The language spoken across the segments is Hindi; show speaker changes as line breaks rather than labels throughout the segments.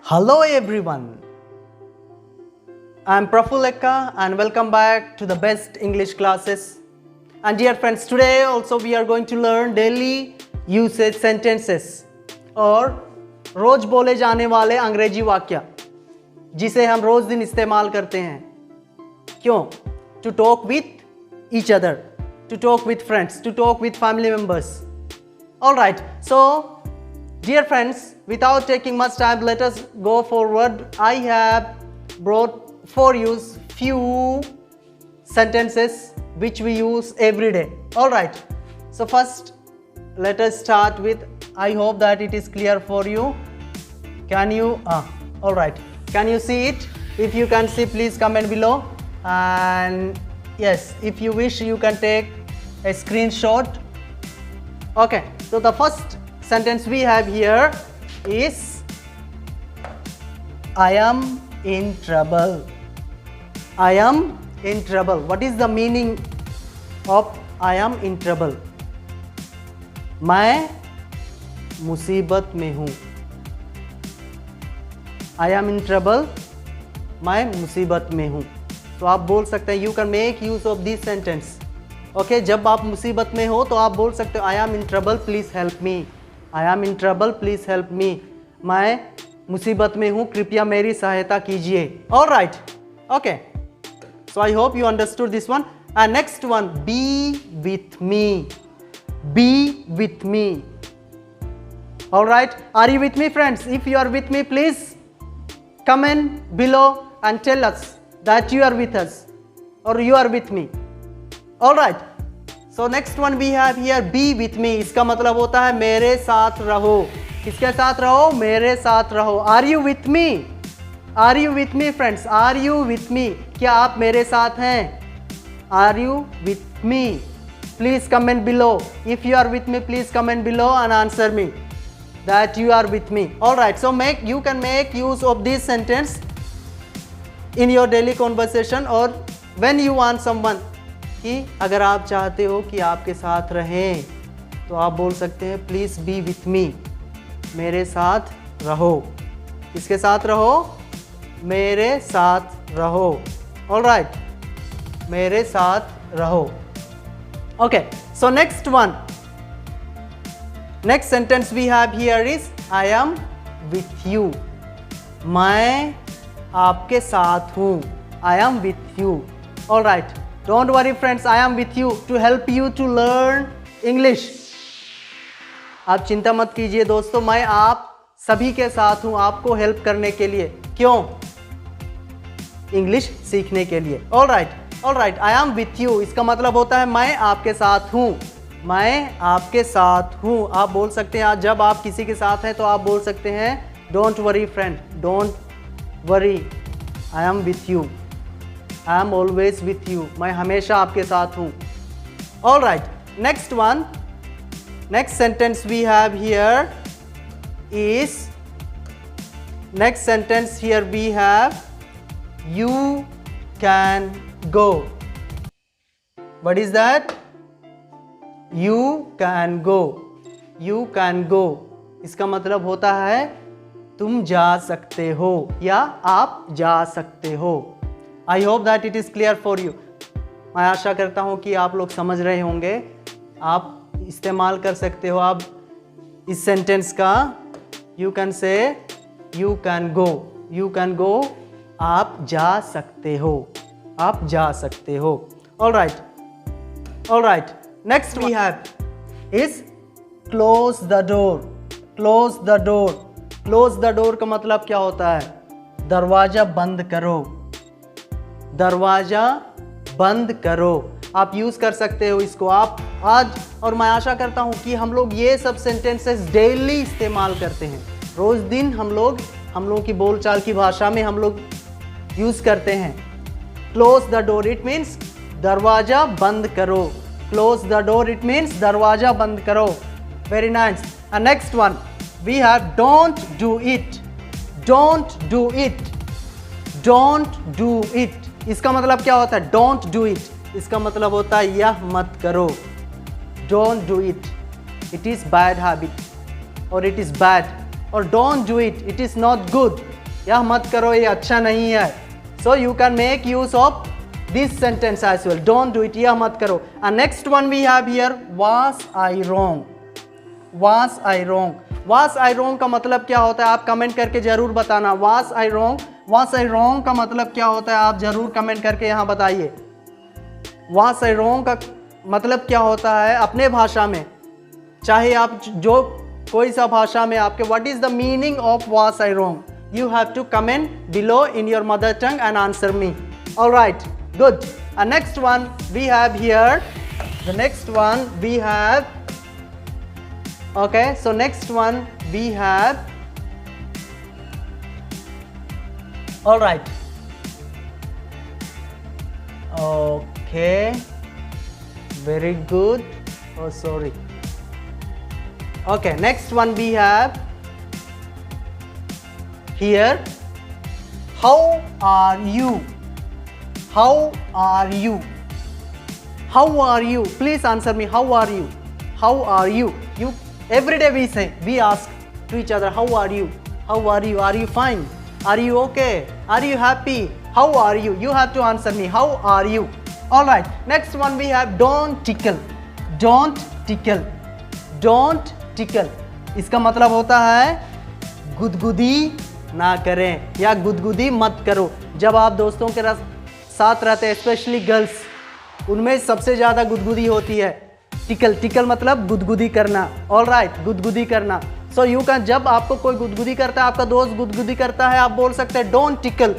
Hello everyone, I am Praful Ekka and welcome back to the best English classes. And dear friends, today also we are going to learn daily usage sentences और रोज बोले जाने वाले अंग्रेजी वाक्य जिसे हम रोज दिन इस्तेमाल करते हैं. क्यों? To talk with each other, to talk with friends, to talk with family members. Alright, so dear friends, without taking much time, let us go forward. I have brought for you few sentences which we use every day. Alright, so first let us start with, I hope that it is clear for you. Can you, alright, can you see it? If you can see, please comment below. And yes, if you wish, you can take a screenshot. Okay, so the first sentence we have here is I am in trouble. I am in trouble. What is the meaning of I am in trouble? मैं मुसीबत में हूँ. I am in trouble. मैं मुसीबत में हूँ. तो आप बोल सकते हैं, you can make use of this sentence. Okay, जब आप मुसीबत में हो तो आप बोल सकते हो I am in trouble, please help me. I am in trouble, please help me. मैं मुसीबत में हूँ, कृपया मेरी सहायता कीजिए. All right. Okay. So I hope you understood this one. And next one, be with me. Be with me. All right. Are you with me, friends? If you are with me, please comment below and tell us that you are with us or you are with me. All right. So next one we have here, be with me. इसका मतलब होता है मेरे साथ रहो. किसके साथ रहो? मेरे साथ रहो. Are you with me? Are you with me, friends? Are you with me? क्या आप मेरे साथ हैं? Are you with me? Please comment below. If you are with me, please comment below and answer me that you are with me. All right. So you can make use of this sentence in your daily conversation or when you want someone. कि अगर आप चाहते हो कि आपके साथ रहें तो आप बोल सकते हैं प्लीज़ बी विथ मी. मेरे साथ रहो. किसके साथ रहो? मेरे साथ रहो. ऑलराइट, मेरे साथ रहो. Okay, so next one, next sentence we have here is I am with you. मैं आपके साथ हूँ. I am with you. Alright, don't worry friends, I am with you to help you to learn English. आप चिंता मत कीजिए दोस्तों, मैं आप सभी के साथ हूँ आपको हेल्प करने के लिए. क्यों? इंग्लिश सीखने के लिए. Alright, I am with you इसका मतलब होता है मैं आपके साथ हूँ. मैं आपके साथ हूँ. आप बोल सकते हैं जब आप किसी के साथ हैं तो आप बोल सकते हैं don't worry friend, don't worry, I am with you. I am always with you. मैं हमेशा आपके साथ हूँ. All right. Next one. Next sentence we have here is. Next sentence here we have. You can go. What is that? You can go. You can go. इसका मतलब होता है तुम जा सकते हो या आप जा सकते हो. I hope that it is clear for you. मैं आशा करता हूँ कि आप लोग समझ रहे होंगे. आप इस्तेमाल कर सकते हो आप इस सेंटेंस का. You can say you can go. You can go. आप जा सकते हो. आप जा सकते हो. Alright. Alright. Next we have is close the door. Close the door. Close the door का मतलब क्या होता है? दरवाजा बंद करो. दरवाजा बंद करो. आप यूज़ कर सकते हो इसको आप आज. और मैं आशा करता हूँ कि हम लोग ये सब सेंटेंसेस डेली इस्तेमाल करते हैं. रोज़ दिन हम लोगों की बोलचाल की भाषा में हम लोग यूज़ करते हैं. Close the door it means दरवाजा बंद करो. Close the door it means दरवाजा बंद करो. Very nice. And next one we have don't do it. Don't do it. Don't do it इसका मतलब क्या होता है? डोंट डू इट इसका मतलब होता है यह मत करो. Don't do it, it is bad habit और इट इज़ बैड. और don't do it, it is not good. यह मत करो, ये अच्छा नहीं है. So you can make use of this sentence as well. Don't do it, यह मत करो. And next one we have here, was I wrong? Was I wrong? Was I wrong का मतलब क्या होता है आप कमेंट करके जरूर बताना. Was I wrong? Was I wrong का मतलब क्या होता है आप जरूर कमेंट करके यहाँ बताइए. Was I wrong का मतलब क्या होता है अपने भाषा में, चाहे आप जो कोई सा भाषा में आपके, what is the meaning of was I wrong? You have to comment below in your mother tongue and answer me. All right, good. And next one we have here. The next one we have. Okay, so next one we have. All right. Okay. Very good. Oh, sorry. Okay, next one we have here. How are you? How are you? How are you? Please answer me. How are you? How are you? You every day we say, we ask to each other, how are you? How are you? Are you fine? Are you okay? Are you happy? How are you? You have to answer me. How are you? All right. Next one we have don't tickle. Don't tickle. Don't tickle. इसका मतलब होता है गुदगुदी ना करें या गुदगुदी मत करो. जब आप दोस्तों के साथ रहते हैं, स्पेशली गर्ल्स, उनमें सबसे ज़्यादा गुदगुदी होती है. टिकल, टिकल मतलब गुदगुदी करना. ऑल राइट, गुदगुदी करना. सो यू कैन, जब आपको कोई गुदगुदी करता है, आपका दोस्त गुदगुदी करता है, आप बोल सकते हैं डोंट टिकल.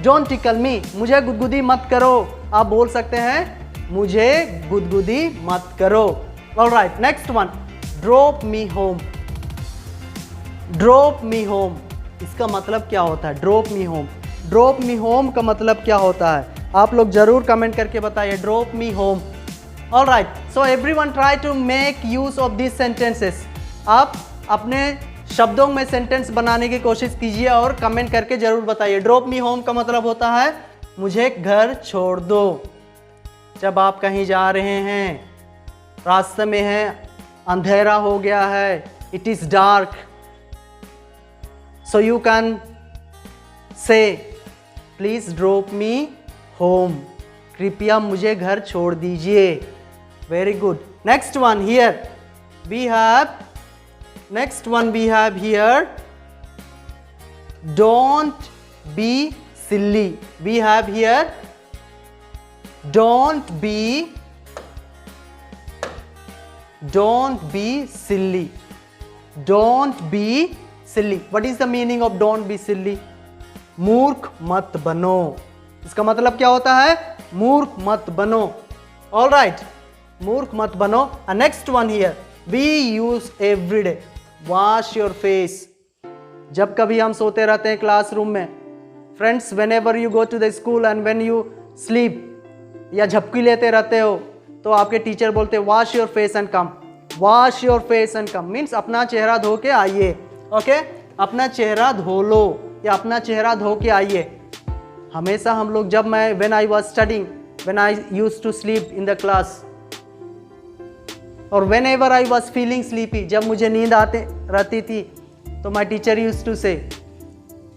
डोंट टिकल मी, मुझे गुदगुदी मत करो. आप बोल सकते हैं मुझे गुदगुदी मत करो. All right, next one drop me home. Drop me home इसका मतलब क्या होता है? Drop me home. Drop me home का मतलब क्या होता है? आप लोग जरूर कमेंट करके बताइए. Drop me home. All right, so everyone try to make use of this sentences. आप अपने शब्दों में सेंटेंस बनाने की कोशिश कीजिए और कमेंट करके जरूर बताइए. ड्रॉप मी होम का मतलब होता है मुझे घर छोड़ दो. जब आप कहीं जा रहे हैं, रास्ते में हैं, अंधेरा हो गया है, it is dark, so you can say please drop me home. कृपया मुझे घर छोड़ दीजिए. Very good. Next one here we have. Next one we have here don't be silly. We have here don't be silly. Don't be silly. What is the meaning of don't be silly? मूर्ख मत बनो. इसका मतलब क्या होता है? मूर्ख मत बनो. All right, मूर्ख मत बनो. And next one here we use every day. Wash your face. जब कभी हम सोते रहते हैं क्लासरूम में, friends, whenever you go to the school and when you sleep, या झपकी लेते रहते हो, तो आपके टीचर बोलते हैं wash your face and come. Wash your face and come means अपना चेहरा धो के आइए. ओके, अपना चेहरा धो लो या अपना चेहरा धो के आइए. हमेशा हम लोग, जब मैं when I was studying, when I used to sleep in the class, और whenever I was feeling sleepy, जब मुझे नींद आते रहती थी, तो माई टीचर यूज्ड टू से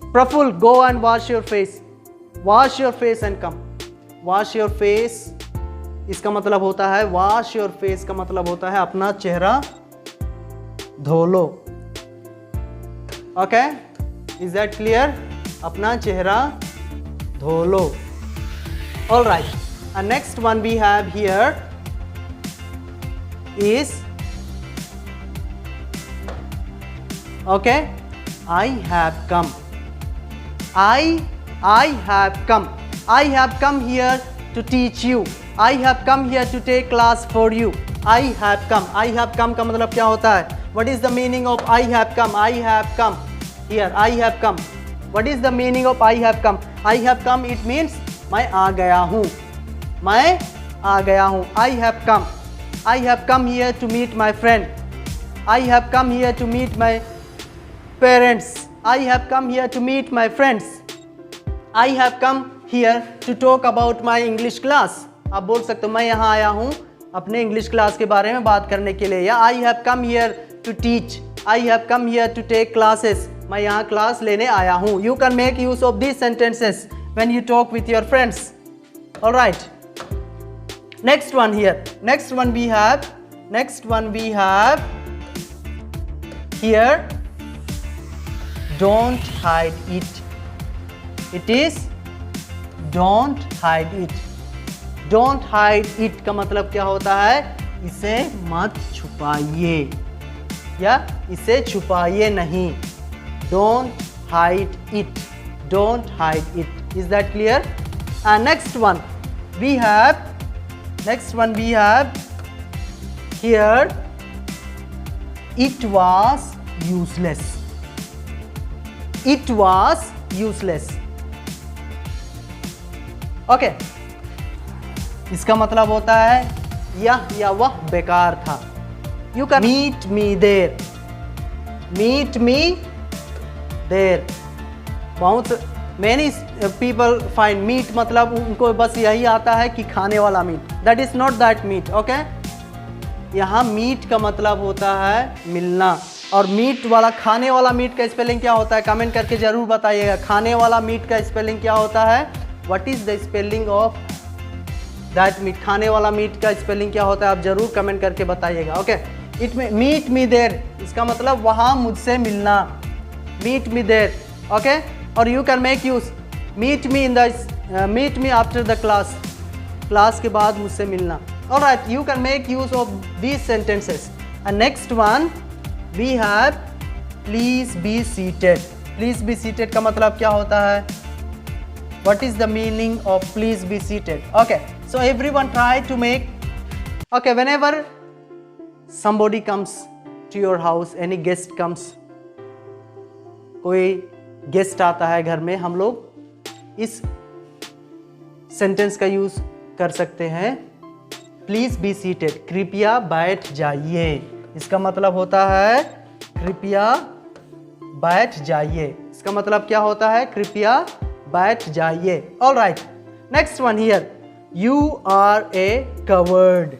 Praful go and wash your face. Wash your face and come. Wash your face इसका मतलब होता है, वॉश योर फेस का मतलब होता है अपना चेहरा धो लो. Okay, is that clear? अपना चेहरा धो लो. All right, and next one we have here is okay I have come. I have come. I have come here to teach you. I have come here to take class for you. I have come. I have come का मतलब क्या होता है? What is the meaning of I have come? I have come. Here, I have come. What is the meaning of I have come? I have come, it means मैं आ गया हूँ. मैं आ गया हूँ. I have come. I have come here to meet my friend. I have come here to meet my parents. I have come here to meet my friends. I have come here to talk about my English class. आप बोल सकते हो मैं यहाँ आया हूँ अपने इंग्लिश क्लास के बारे में बात करने के लिए. या I have come here to teach. I have come here to take classes. मैं यहाँ क्लास लेने आया हूँ. You can make use of these sentences when you talk with your friends. All right. Next one here. Next one we have here. Don't hide it. It is don't hide it. Don't hide it का मतलब क्या होता है? इसे मत छुपाइए या इसे छुपाइए नहीं. Don't hide it. Don't hide it. Is that clear? And next one we have here. It was useless. It was useless. Okay. इसका मतलब होता है यह या वह बेकार था. You can meet me there. Meet me there. बहुत many people find meat मतलब उनको बस यही आता है कि खाने वाला meat. That is not that meat. Okay? यहाँ मीट का मतलब होता है मिलना. और मीट वाला खाने वाला मीट का स्पेलिंग क्या होता है? कमेंट करके जरूर बताइएगा. खाने वाला मीट का स्पेलिंग क्या होता है? What is the spelling of that meat? खाने वाला मीट का स्पेलिंग क्या होता है? आप जरूर कमेंट करके बताइएगा. ओके. इट में मीट मी देर इसका मतलब वहाँ मुझसे मिलना. Meet me there. ओके. और you can make use meet me after the class. Class के बाद मुझसे मिलना. Alright. You can make use of these sentences. And next one we have please be seated. Please be seated का मतलब क्या होता है? What is the meaning of please be seated? Okay, so everyone try to make. Okay, whenever somebody comes to your house, any guest comes, कोई गेस्ट आता है घर में, हम लोग इस सेंटेंस का यूज कर सकते हैं. Please be seated. कृपया बैठ जाइए. इसका मतलब होता है कृपया बैठ जाइए. इसका मतलब क्या होता है? कृपया बैठ जाइए. All right. Next one here. You are a coward.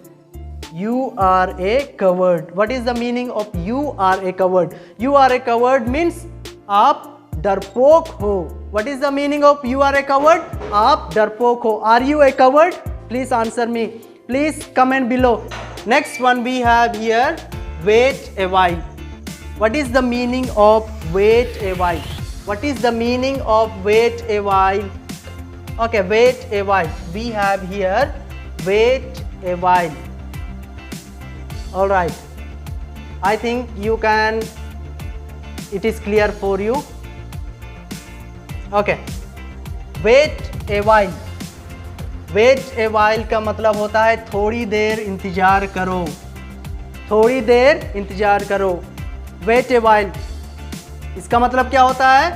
You are a coward. What is the meaning of you are a coward? You are a coward means आप डरपोक हो. What is the meaning of you are a coward? आप डरपोक हो. Are you a coward? Please answer me. Please comment below. Next one we have here wait a while. What is the meaning of wait a while? What is the meaning of wait a while? Okay, wait a while. We have here wait a while. All right. I think you can. It is clear for you. Okay. Wait a while. Wait a while का मतलब होता है थोड़ी देर इंतजार करो. थोड़ी देर इंतजार करो. Wait a while. इसका मतलब क्या होता है?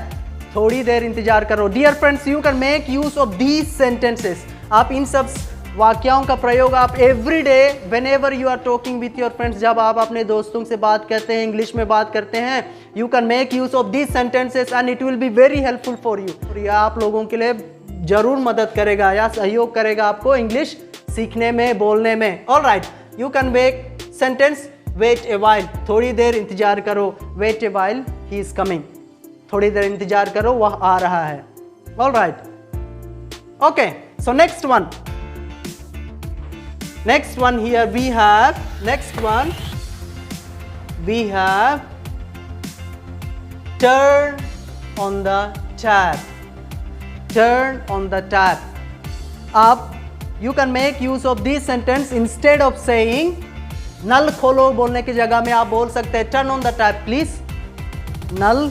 थोड़ी देर इंतजार करो. Dear friends, you can make use of these sentences. आप इन सब वाक्यों का प्रयोग आप every day whenever you are talking with your friends, जब आप अपने दोस्तों से बात करते हैं, इंग्लिश में बात करते हैं, you can make use of these sentences and it will be very helpful for you. और यह आप लोगों के लिए जरूर मदद करेगा या सहयोग करेगा आपको इंग्लिश सीखने में, बोलने में. All right. You can make sentence wait a while. थोड़ी देर इंतजार करो. Wait a while he is coming. थोड़ी देर इंतजार करो, वह आ रहा है. All right. Okay, so next one here we have turn on the tap. Turn on the tap. आप you can make use of this sentence instead of saying नल खोलो बोलने की जगह में आप बोल सकते हैं turn on the tap please. नल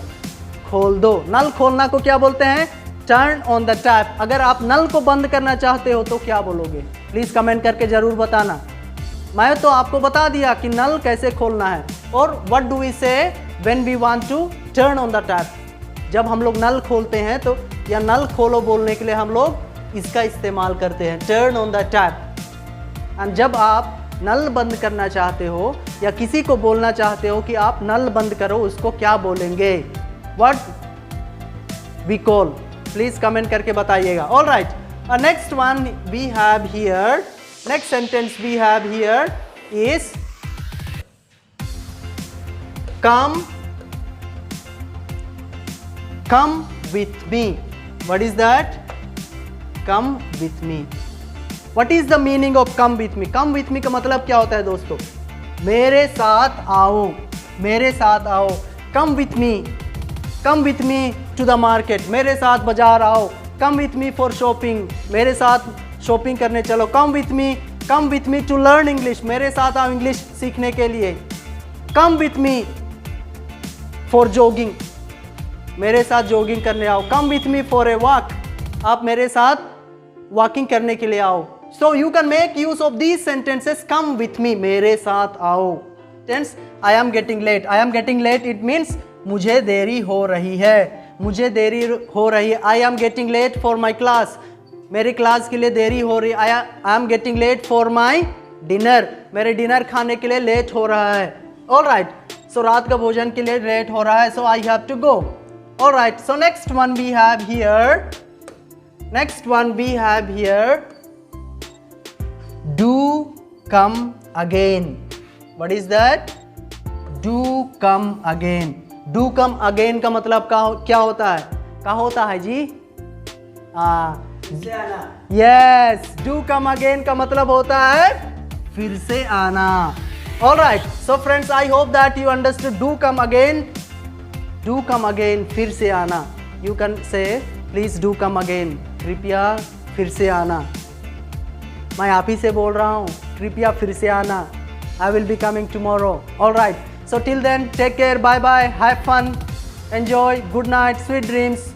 खोल दो. नल खोलना को क्या बोलते हैं? Turn on the tap. अगर आप नल को बंद करना चाहते हो तो क्या बोलोगे? प्लीज कमेंट करके जरूर बताना. मैं तो आपको बता दिया कि नल कैसे खोलना है. और what do we say when we want to turn on the tap? जब हम लोग नल खोलते हैं तो या नल खोलो बोलने के लिए हम लोग इसका इस्तेमाल करते हैं, turn on the tap. And जब आप नल बंद करना चाहते हो या किसी को बोलना चाहते हो कि आप नल बंद करो, उसको क्या बोलेंगे? What we call? Please comment करके बताइएगा. All right. Next one we have here, next sentence we have here is come with me. What is that? Come with me. What is the meaning of come with me? Come with me का मतलब क्या होता है दोस्तों? मेरे साथ आओ, मेरे साथ आओ. Come with me. Come with me to the market. मेरे साथ बाजार आओ. Come with me for shopping. मेरे साथ शॉपिंग करने चलो. Come with me. Come with me to learn English. मेरे साथ आओ इंग्लिश सीखने के लिए. Come with me for jogging. मेरे साथ जॉगिंग करने आओ. Come with me for a walk. आप मेरे साथ वॉकिंग करने के लिए आओ. So you can make use of these sentences. Come with me. मेरे साथ आओ. Tense I am getting late. I am getting late. It means मुझे देरी हो रही है. मुझे देरी हो रही है. I am getting late for my class. मेरी क्लास के लिए देरी हो रही है. I am getting late for my dinner. मेरे डिनर खाने के लिए लेट हो रहा है. All right. So रात का भोजन के लिए लेट हो रहा है. So I have to go. All right. So next one we have here. Next one we have here. Do come again. What is that? Do come again. Do come again का मतलब क्या होता है? क्या होता है जी? Yes, do come again का मतलब होता है फिर से आना. All right, so friends, I hope that you understood do come again. Do come again, फिर से आना. You can say, please do come again. कृपया फिर से आना. मैं आप ही से बोल रहा हूँ. कृपया फिर से आना. I will be coming tomorrow. All right, so till then, take care. Bye bye. Have fun. Enjoy. Good night. Sweet dreams.